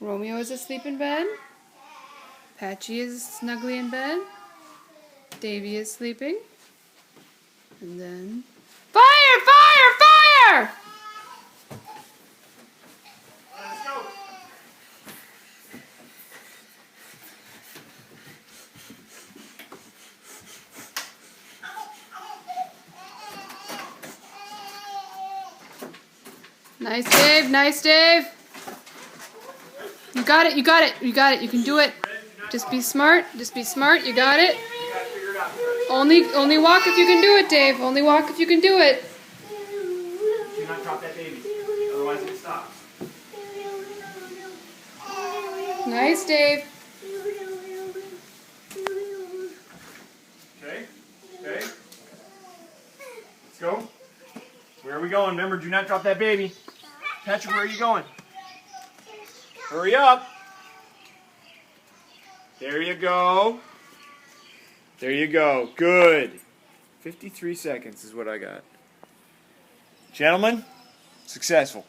Romeo is asleep in bed. Patchy is snugly in bed. Davy is sleeping. And then... Fire! Fire! Fire! Let's go. Nice, Dave. Nice, Dave. You got it. You got it. You got it. You can do it. Just be smart. Just be smart. You got it. Only walk if you can do it, Dave. Only walk if you can do it. Do not drop that baby, otherwise it stops. Nice, Dave. Okay, okay. Let's go. Where are we going? Remember, do not drop that baby. Patrick, where are you going? Hurry up. There you go. There you go. Good. 53 seconds is what I got. Gentlemen, successful.